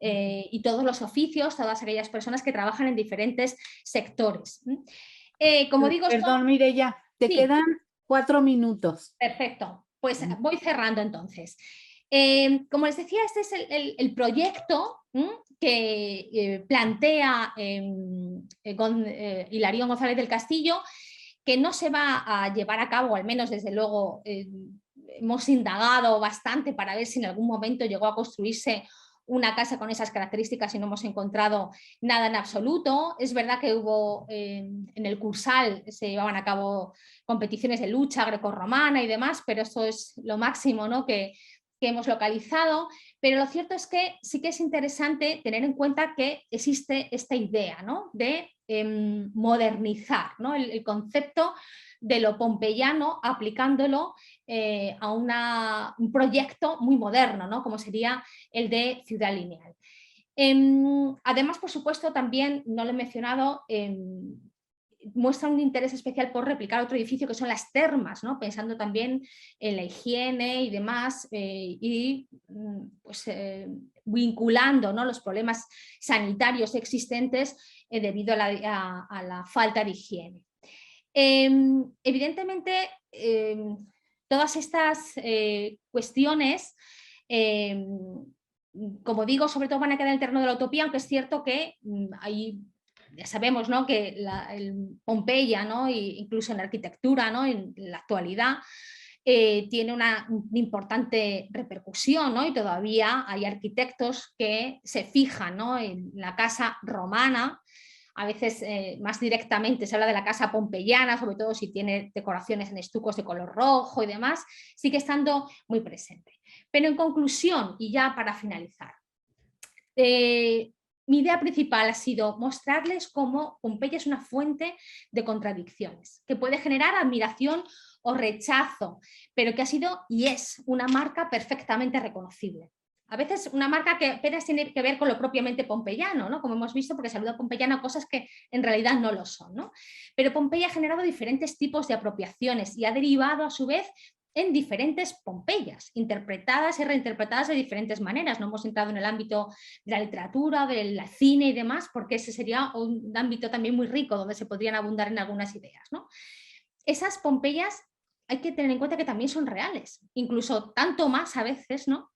Y todos los oficios, todas aquellas personas que trabajan en diferentes sectores. Como digo, Perdón, Mireia, te sí, quedan 4 minutos. perfecto. Pues voy cerrando entonces. Como les decía, este es el proyecto que plantea Hilarión González del Castillo, que no se va a llevar a cabo, al menos desde luego hemos indagado bastante para ver si en algún momento llegó a construirse una casa con esas características y no hemos encontrado nada en absoluto. Es verdad que hubo en el Cursal, se llevaban a cabo competiciones de lucha grecorromana y demás, pero eso es lo máximo, ¿no? que hemos localizado, pero lo cierto es que sí que es interesante tener en cuenta que existe esta idea, ¿no? De modernizar, ¿no? el concepto de lo pompeyano, aplicándolo a un proyecto muy moderno, ¿no? Como sería el de Ciudad Lineal. Además, por supuesto, también, no lo he mencionado, muestra un interés especial por replicar otro edificio que son las termas, ¿no? Pensando también en la higiene y demás, vinculando, ¿no? los problemas sanitarios existentes debido a la falta de higiene. Evidentemente, todas estas cuestiones, como digo, sobre todo van a quedar en el terreno de la utopía, aunque es cierto que ya sabemos, ¿no? que el Pompeya, ¿no? incluso en la arquitectura, ¿no? en la actualidad, tiene una importante repercusión, ¿no? y todavía hay arquitectos que se fijan, ¿no? en la casa romana. A veces más directamente se habla de la casa pompeyana, sobre todo si tiene decoraciones en estucos de color rojo y demás, sigue estando muy presente. Pero en conclusión, y ya para finalizar, mi idea principal ha sido mostrarles cómo Pompeya es una fuente de contradicciones, que puede generar admiración o rechazo, pero que ha sido y es una marca perfectamente reconocible. A veces una marca que apenas tiene que ver con lo propiamente pompeyano, ¿no? Como hemos visto, porque saluda pompeyano a cosas que en realidad no lo son, ¿no? Pero Pompeya ha generado diferentes tipos de apropiaciones y ha derivado a su vez en diferentes Pompeyas, interpretadas y reinterpretadas de diferentes maneras. No hemos entrado en el ámbito de la literatura, del cine y demás, porque ese sería un ámbito también muy rico donde se podrían abundar en algunas ideas, ¿no? Esas Pompeyas hay que tener en cuenta que también son reales, incluso tanto más a veces, ¿no?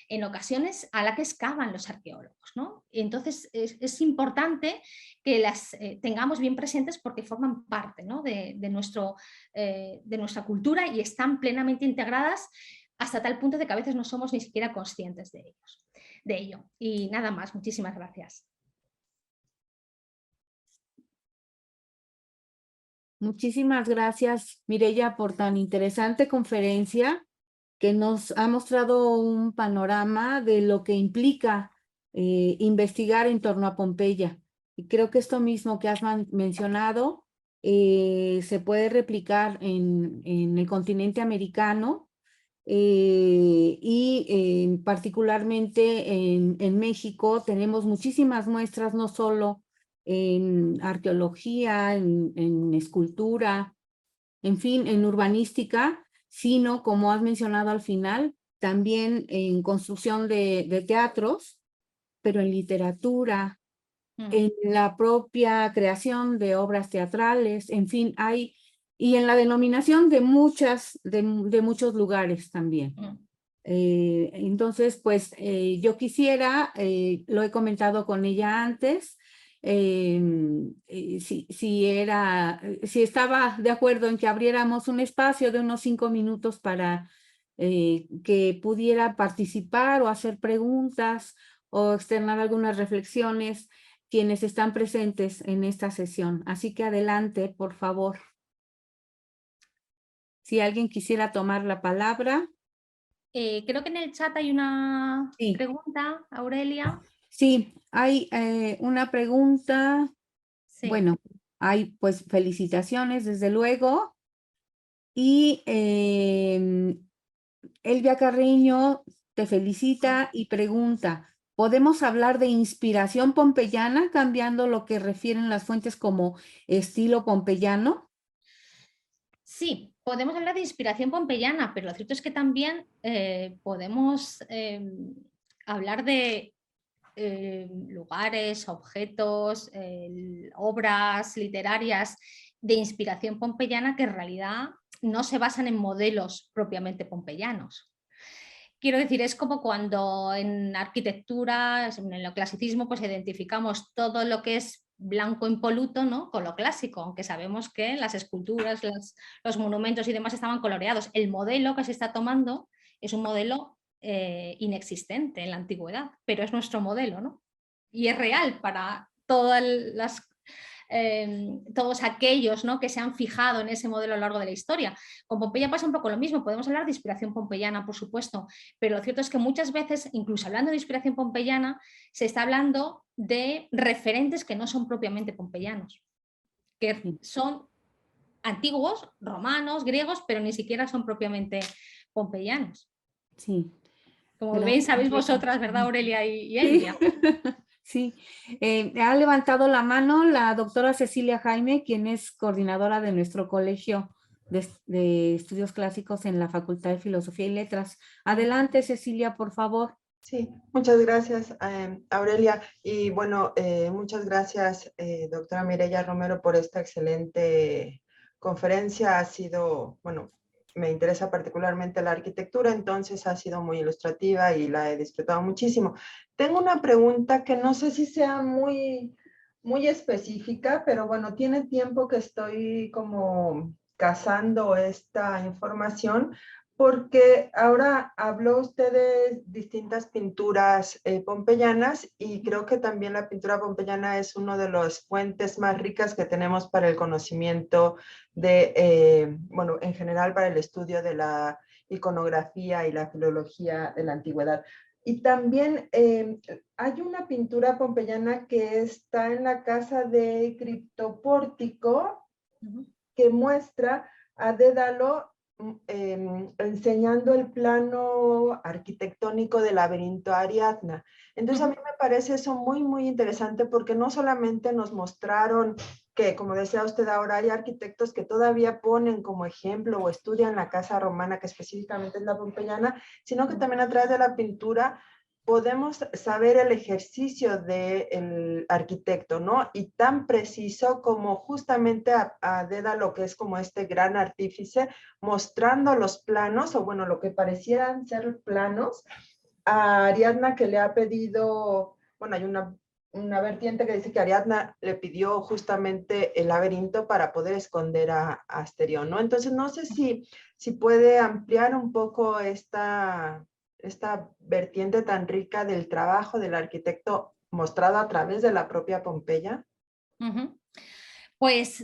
En ocasiones a la que excavan los arqueólogos, ¿no? Y entonces es importante que las tengamos bien presentes porque forman parte, ¿no? de nuestra cultura y están plenamente integradas hasta tal punto de que a veces no somos ni siquiera conscientes de ello. Y nada más, muchísimas gracias. Muchísimas gracias, Mireia, por tan interesante conferencia que nos ha mostrado un panorama de lo que implica investigar en torno a Pompeya. Y creo que esto mismo que has mencionado se puede replicar en el continente americano y particularmente en México tenemos muchísimas muestras, no solo en arqueología, en escultura, en fin, en urbanística, sino, como has mencionado al final, también en construcción de teatros, pero en literatura, en la propia creación de obras teatrales, en fin, y en la denominación de muchos lugares también. Entonces, pues yo quisiera, lo he comentado con ella antes, si estaba de acuerdo en que abriéramos un espacio de unos 5 minutos para que pudiera participar o hacer preguntas o externar algunas reflexiones quienes están presentes en esta sesión. Así que adelante, por favor. Si alguien quisiera tomar la palabra. Creo que en el chat hay una Sí. pregunta, Aurelia. Sí, hay una pregunta. Sí. Bueno, hay pues felicitaciones, desde luego. Y Elvia Carreño te felicita y pregunta, ¿podemos hablar de inspiración pompeyana cambiando lo que refieren las fuentes como estilo pompeyano? Sí, podemos hablar de inspiración pompeyana, pero lo cierto es que también podemos hablar de lugares, objetos, obras literarias de inspiración pompeyana que en realidad no se basan en modelos propiamente pompeyanos. Quiero decir, es como cuando en arquitectura, en el clasicismo, pues identificamos todo lo que es blanco impoluto, ¿no? Con lo clásico, aunque sabemos que las esculturas, los monumentos y demás estaban coloreados. El modelo que se está tomando es un modelo inexistente en la antigüedad, pero es nuestro modelo, ¿no? Y es real para todos aquellos, ¿no?, que se han fijado en ese modelo a lo largo de la historia. Con Pompeya pasa un poco lo mismo, podemos hablar de inspiración pompeyana, por supuesto, pero lo cierto es que muchas veces, incluso hablando de inspiración pompeyana, se está hablando de referentes que no son propiamente pompeyanos, que son antiguos, romanos, griegos, pero ni siquiera son propiamente pompeyanos. Sí. Como bien sabéis vosotras, ¿verdad, Aurelia y Elvia? Sí, ha levantado la mano la doctora Cecilia Jaime, quien es coordinadora de nuestro colegio de estudios clásicos en la Facultad de Filosofía y Letras. Adelante, Cecilia, por favor. Sí, muchas gracias, Aurelia. Y bueno, muchas gracias, doctora Mireya Romero, por esta excelente conferencia. Ha sido, bueno, me interesa particularmente la arquitectura, entonces ha sido muy ilustrativa y la he disfrutado muchísimo. Tengo una pregunta que no sé si sea muy específica, pero bueno, tiene tiempo que estoy como cazando esta información, porque ahora habló usted de distintas pinturas pompeyanas, y creo que también la pintura pompeyana es una de las fuentes más ricas que tenemos para el conocimiento de, bueno, en general para el estudio de la iconografía y la filología de la antigüedad. Y también hay una pintura pompeyana que está en la casa de Criptopórtico, que muestra a Dédalo enseñando el plano arquitectónico del laberinto Ariadna. Entonces a mí me parece eso muy interesante, porque no solamente nos mostraron que, como decía usted ahora, hay arquitectos que todavía ponen como ejemplo o estudian la casa romana, que específicamente es la pompeyana, sino que también a través de la pintura podemos saber el ejercicio del arquitecto, ¿no? Y tan preciso como justamente a Dédalo, que es como este gran artífice, mostrando los planos, o bueno, lo que parecieran ser planos, a Ariadna, que le ha pedido, bueno, hay una vertiente que dice que Ariadna le pidió justamente el laberinto para poder esconder a Asterión, ¿no? Entonces, no sé si puede ampliar un poco esta vertiente tan rica del trabajo del arquitecto mostrado a través de la propia Pompeya. Pues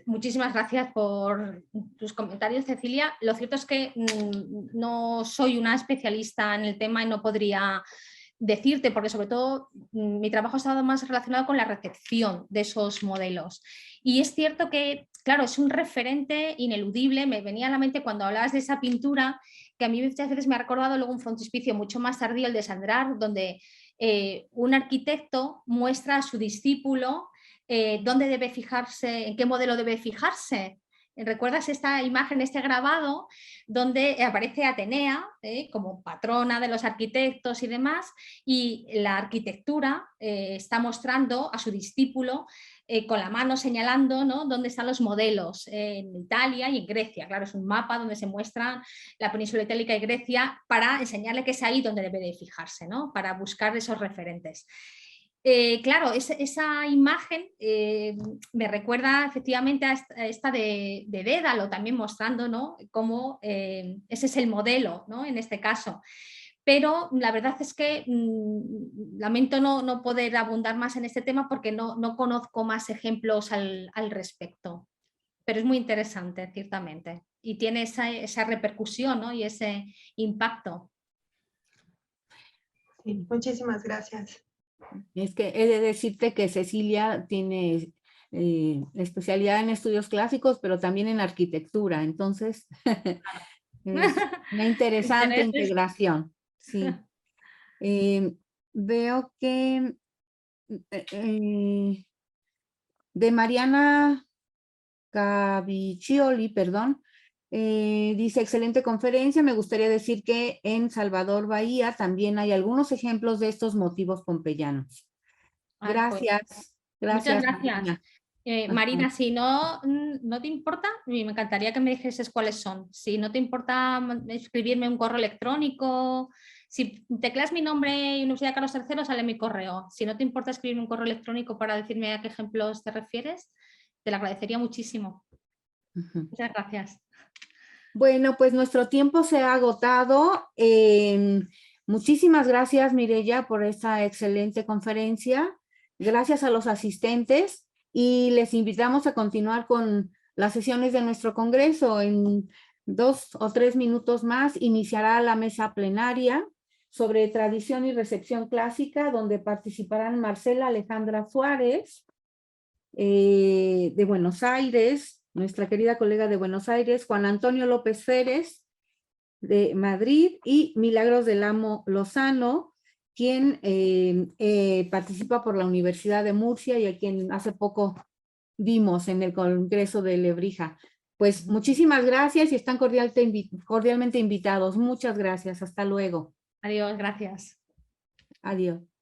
muchísimas gracias por tus comentarios, Cecilia. Lo cierto es que no soy una especialista en el tema y no podría decirte, porque sobre todo mi trabajo ha estado más relacionado con la recepción de esos modelos. Y es cierto que, claro, es un referente ineludible. Me venía a la mente cuando hablabas de esa pintura, que a mí muchas veces me ha recordado luego un frontispicio mucho más tardío, el de Sandrar, donde un arquitecto muestra a su discípulo dónde debe fijarse, en qué modelo debe fijarse ¿Recuerdas esta imagen, este grabado, donde aparece Atenea como patrona de los arquitectos y demás, y la arquitectura está mostrando a su discípulo con la mano señalando, ¿no?, dónde están los modelos en Italia y en Grecia? Claro, es un mapa donde se muestra la península itálica y Grecia para enseñarle que es ahí donde debe de fijarse, ¿no?, para buscar esos referentes. Claro, esa imagen me recuerda efectivamente a esta de Dédalo, también mostrando, ¿no?, cómo ese es el modelo, ¿no?, en este caso. Pero la verdad es que lamento no poder abundar más en este tema porque no conozco más ejemplos al respecto. Pero es muy interesante, ciertamente. Y tiene esa repercusión, ¿no?, y ese impacto. Sí, muchísimas gracias. Es que he de decirte que Cecilia tiene especialidad en estudios clásicos, pero también en arquitectura. Entonces, es una interesante integración. Sí. Veo que de Mariana Caviccioli, perdón, dice, excelente conferencia. Me gustaría decir que en Salvador Bahía también hay algunos ejemplos de estos motivos pompeyanos. Gracias. Pues, Gracias. muchas gracias. Marina. Marina, si no te importa, me encantaría que me dijeses cuáles son. Si no te importa escribirme un correo electrónico, si tecleas mi nombre Universidad Carlos III, sale mi correo. Si no te importa escribirme un correo electrónico para decirme a qué ejemplos te refieres, te lo agradecería muchísimo. Muchas gracias. Bueno, pues nuestro tiempo se ha agotado. Muchísimas gracias, Mireya, por esta excelente conferencia. Gracias a los asistentes y les invitamos a continuar con las sesiones de nuestro congreso. En 2 o 3 minutos más iniciará la mesa plenaria sobre tradición y recepción clásica, donde participarán Marcela Alejandra Suárez, de Buenos Aires, nuestra querida colega de Buenos Aires, Juan Antonio López Férez, de Madrid, y Milagros del Amo Lozano, quien participa por la Universidad de Murcia y a quien hace poco vimos en el Congreso de Lebrija. Pues muchísimas gracias y están cordialmente invitados. Muchas gracias. Hasta luego. Adiós, gracias. Adiós.